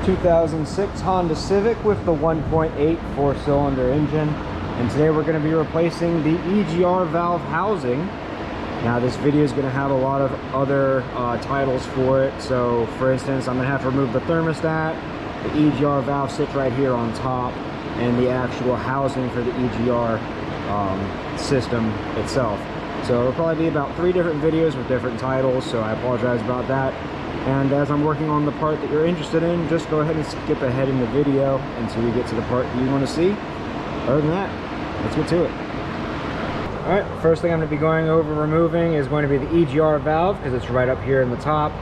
2006 Honda Civic with the 1.8 four-cylinder engine. And today we're going to be replacing the EGR valve housing. Now this video is going to have a lot of other titles for it. So for instance, I'm going to have to remove the thermostat. The EGR valve sits right here on top, and the actual housing for the EGR system itself. So it'll probably be about 3 different videos with different titles, so I apologize about that. And as I'm working on the part that you're interested in, just go ahead and skip ahead in the video until we get to the part you want to see. Other than that, let's get to it. Alright, first thing I'm going to be going over removing is going to be the EGR valve, because it's right up here in the top.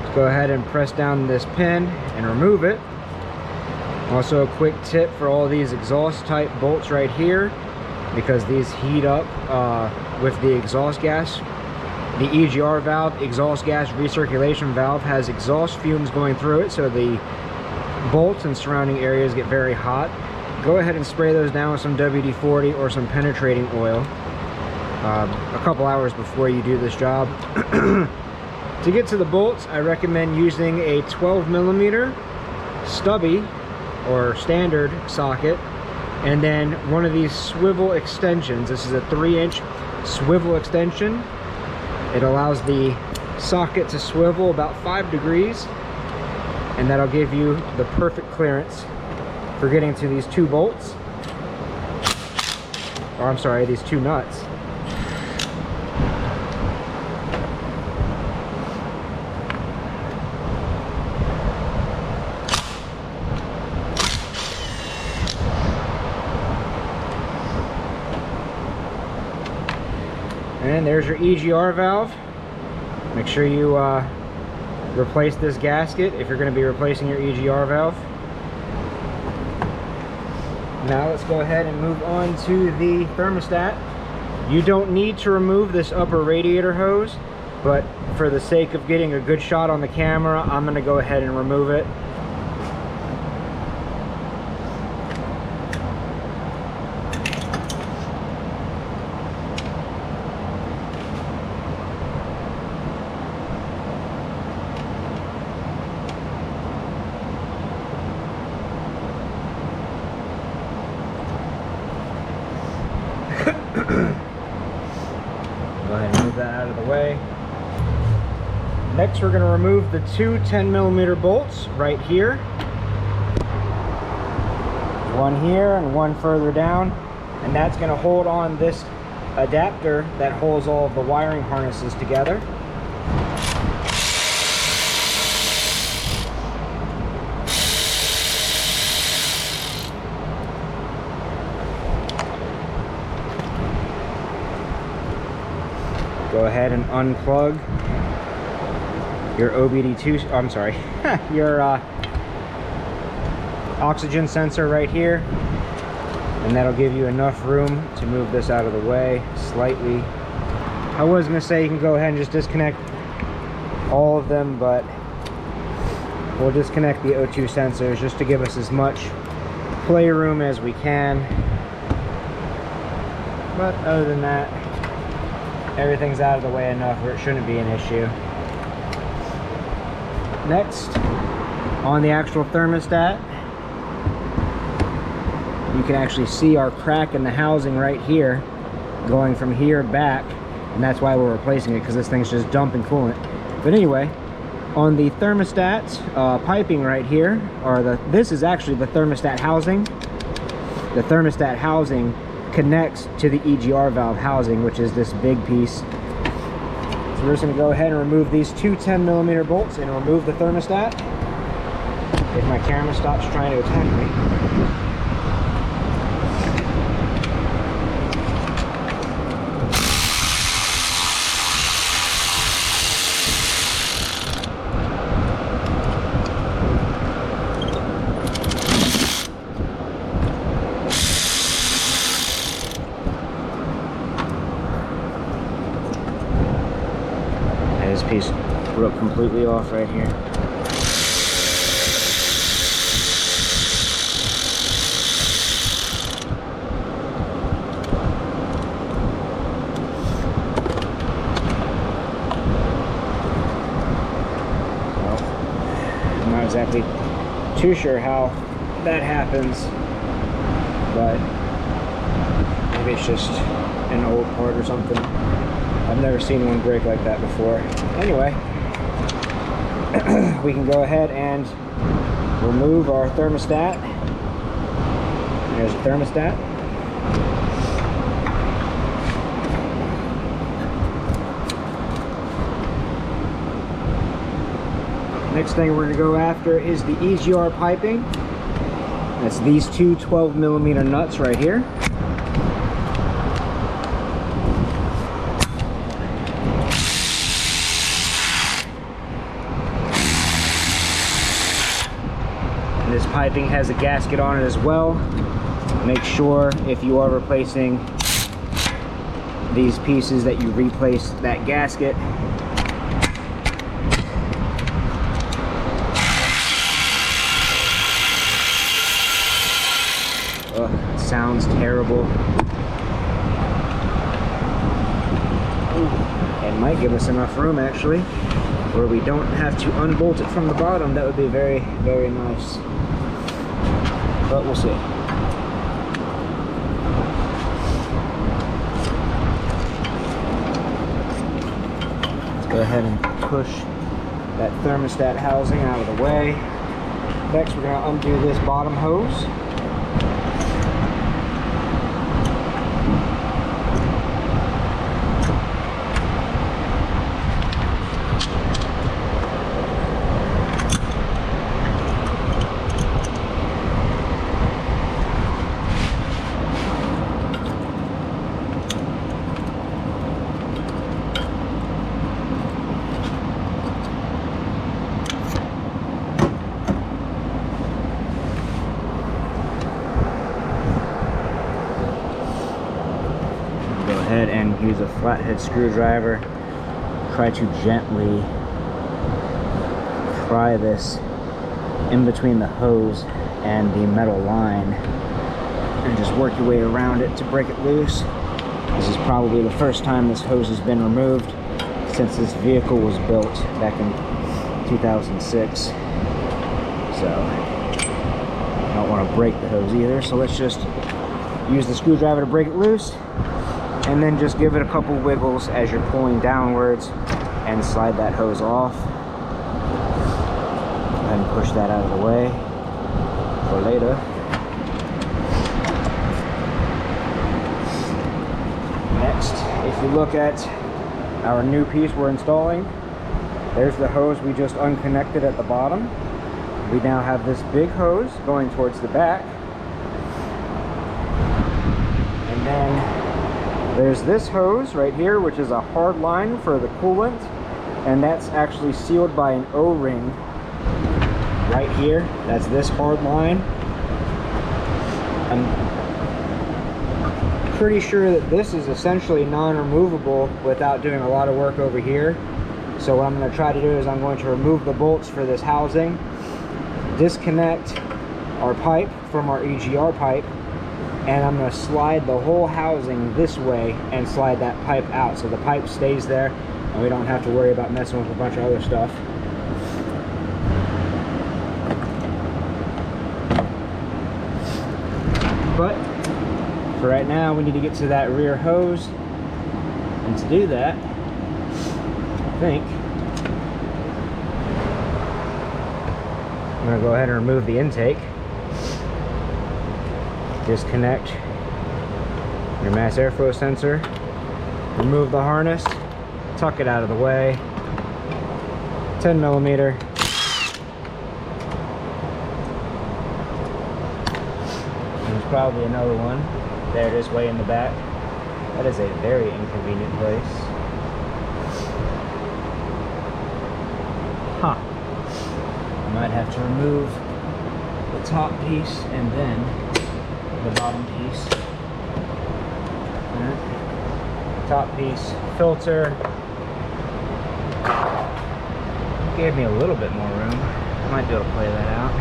Let's go ahead and press down this pin and remove it. Also a quick tip for all these exhaust type bolts right here, because these heat up with the exhaust gas. The EGR valve, exhaust gas recirculation valve, has exhaust fumes going through it, so the bolts and surrounding areas get very hot. Go ahead and spray those down with some WD-40 or some penetrating oil a couple hours before you do this job. To get to the bolts, I recommend using a 12mm stubby or standard socket, and then one of these swivel extensions. This is a 3-inch swivel extension. It allows the socket to swivel about 5 degrees, and that'll give you the perfect clearance for getting to these 2 bolts, or I'm sorry, these 2 nuts. And there's your EGR valve. Make sure you replace this gasket if you're going to be replacing your EGR valve. Now let's go ahead and move on to the thermostat. You don't need to remove this upper radiator hose, but for the sake of getting a good shot on the camera, I'm going to go ahead and remove it. Go ahead and move that out of the way. Next, we're going to remove the 2 10mm bolts right here. One here and one further down. And that's going to hold on this adapter that holds all of the wiring harnesses together. Go ahead and unplug your OBD2, I'm sorry, your oxygen sensor right here, and that'll give you enough room to move this out of the way slightly. I was going to say you can go ahead and just disconnect all of them, but we'll disconnect the O2 sensors just to give us as much playroom as we can. But other than that, everything's out of the way enough where it shouldn't be an issue. Next, on the actual thermostat, you can actually see our crack in the housing right here, going from here back, and that's why we're replacing it, because this thing's just dumping coolant. But anyway, on the thermostat piping right here, or this is actually the thermostat housing. The thermostat housing connects to the EGR valve housing, which is this big piece. So we're just going to go ahead and remove these 2 10mm bolts and remove the thermostat. If my camera stops trying to attack me. This piece broke completely off right here. Well, not exactly Not too sure how that happens, but maybe it's just an old part or something. I've never seen one break like that before. Anyway, we can go ahead and remove our thermostat. There's a thermostat. Next thing we're going to go after is the EGR piping. That's these two 12mm nuts right here. And this piping has a gasket on it as well. Make sure if you are replacing these pieces that you replace that gasket. Ugh, it sounds terrible. Ooh, it might give us enough room actually, where we don't have to unbolt it from the bottom. That would be very, very nice. But we'll see. Let's go ahead and push that thermostat housing out of the way. Next, we're going to undo this bottom hose. And use a flathead screwdriver. Try to gently pry this in between the hose and the metal line and just work your way around it to break it loose. This is probably the first time this hose has been removed since this vehicle was built back in 2006. So I don't want to break the hose either, so let's just use the screwdriver to break it loose. And then just give it a couple wiggles as you're pulling downwards and slide that hose off. And push that out of the way for later. Next, if you look at our new piece we're installing, there's the hose we just unconnected at the bottom. We now have this big hose going towards the back. And then there's this hose right here, which is a hard line for the coolant, and that's actually sealed by an O-ring right here. That's this hard line. I'm pretty sure that this is essentially non-removable without doing a lot of work over here. So what I'm going to try to do is I'm going to remove the bolts for this housing, disconnect our pipe from our EGR pipe, and I'm going to slide the whole housing this way and slide that pipe out so the pipe stays there and we don't have to worry about messing with a bunch of other stuff. But for right now we need to get to that rear hose, and to do that I think I'm going to go ahead and remove the intake. Disconnect your mass airflow sensor, remove the harness, tuck it out of the way, 10mm. There's probably another one. There it is, way in the back. That is a very inconvenient place. Huh. Might have to remove the top piece and then the bottom piece. Top piece, filter. Gave me a little bit more room. I might be able to play that out.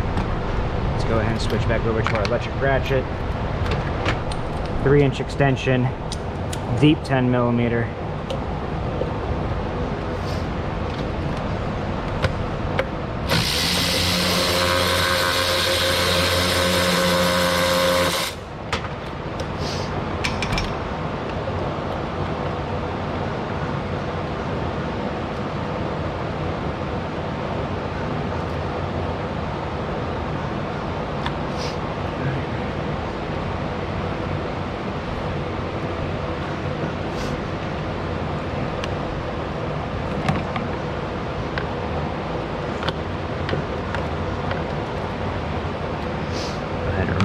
Let's go ahead and switch back over to our electric ratchet. 3-inch extension, deep 10mm.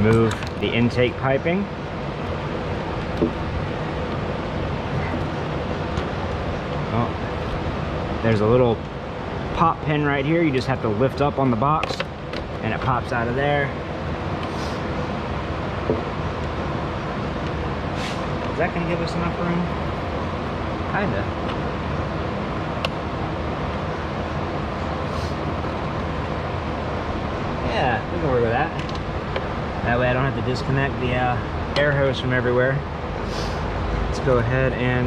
remove the intake piping. Oh, there's a little pop pin right here. You just have to lift up on the box and it pops out of there. Is that going to give us enough room? Kinda. Yeah, we can work with that. That way I don't have to disconnect the air hose from everywhere. Let's go ahead and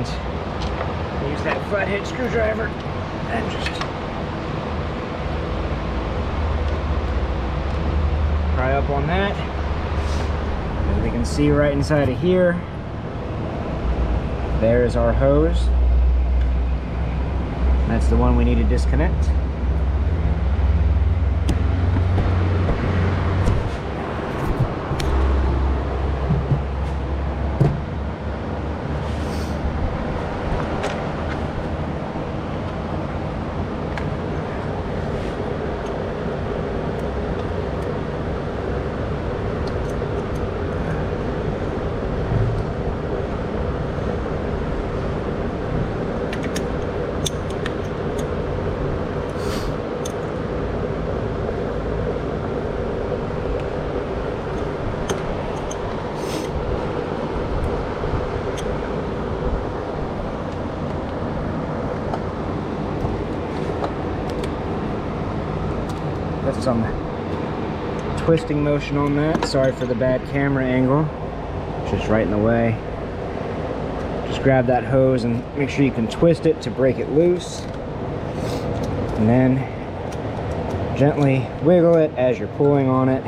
use that flathead screwdriver and just pry up on that. As we can see right inside of here, there's our hose. That's the one we need to disconnect. Put some twisting motion on that. Sorry for the bad camera angle. Just right in the way. Just grab that hose and make sure you can twist it to break it loose. And then gently wiggle it as you're pulling on it.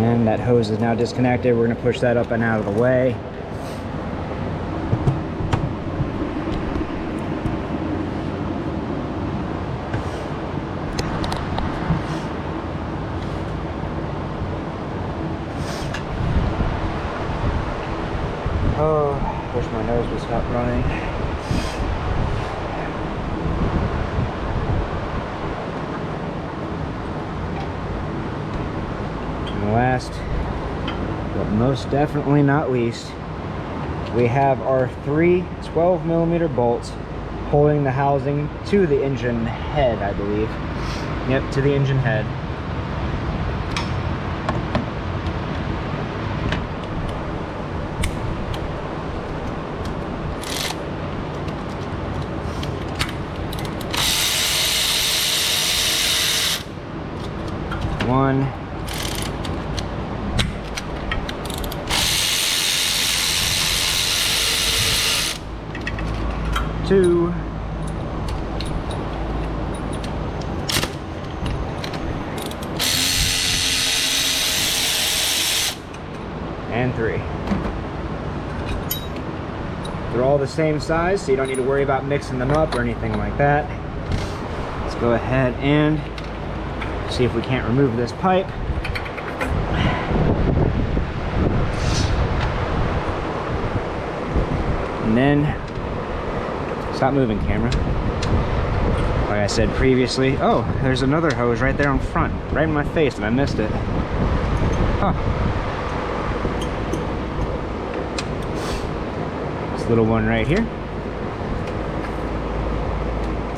And that hose is now disconnected. We're going to push that up and out of the way. Oh, wish my nose would stop running. And last, but most definitely not least, we have our three 12mm bolts holding the housing to the engine head, I believe. Yep, to the engine head. One, two, and three. They're all the same size, so you don't need to worry about mixing them up or anything like that. Let's go ahead and see if we can't remove this pipe. And then, stop moving, camera. Like I said previously, oh, there's another hose right there in front, right in my face, and I missed it. Oh. This little one right here.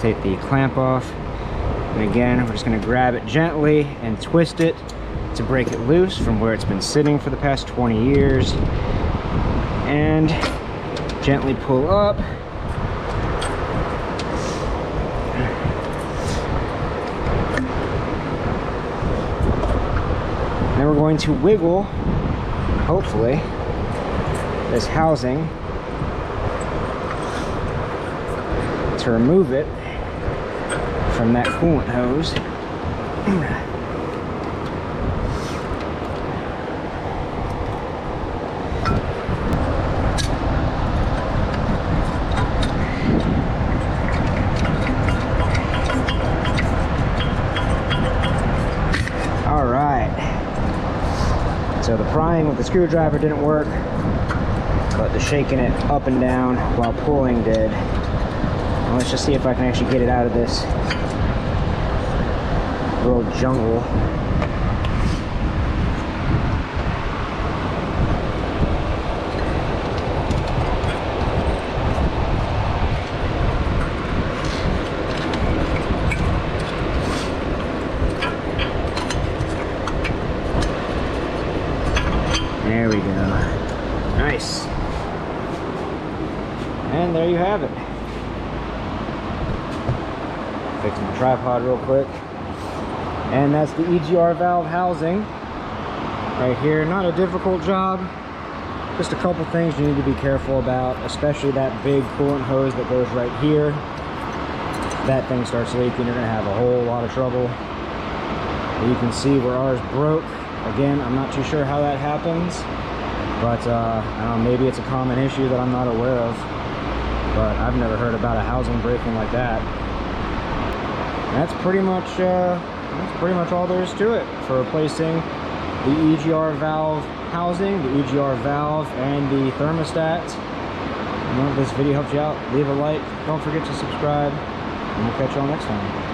Take the clamp off. And again, we're just going to grab it gently and twist it to break it loose from where it's been sitting for the past 20 years. And gently pull up. Then we're going to wiggle, hopefully, this housing to remove it from that coolant hose. All right. So the prying with the screwdriver didn't work, but the shaking it up and down while pulling did. Well, let's just see if I can actually get it out of this little jungle. you go. Nice. And there you have it. Fix my tripod real quick. And that's the EGR valve housing right here. Not a difficult job. Just a couple things you need to be careful about, especially that big coolant hose that goes right here. If that thing starts leaking, you're gonna have a whole lot of trouble. You can see where ours broke. Again, I'm not too sure how that happens, but I don't know, maybe it's a common issue that I'm not aware of, but I've never heard about a housing breaking like that. And that's pretty much all there is to it for replacing the EGR valve housing, the EGR valve, and the thermostat. If this video helped you out, leave a like. Don't forget to subscribe, and we'll catch y'all next time.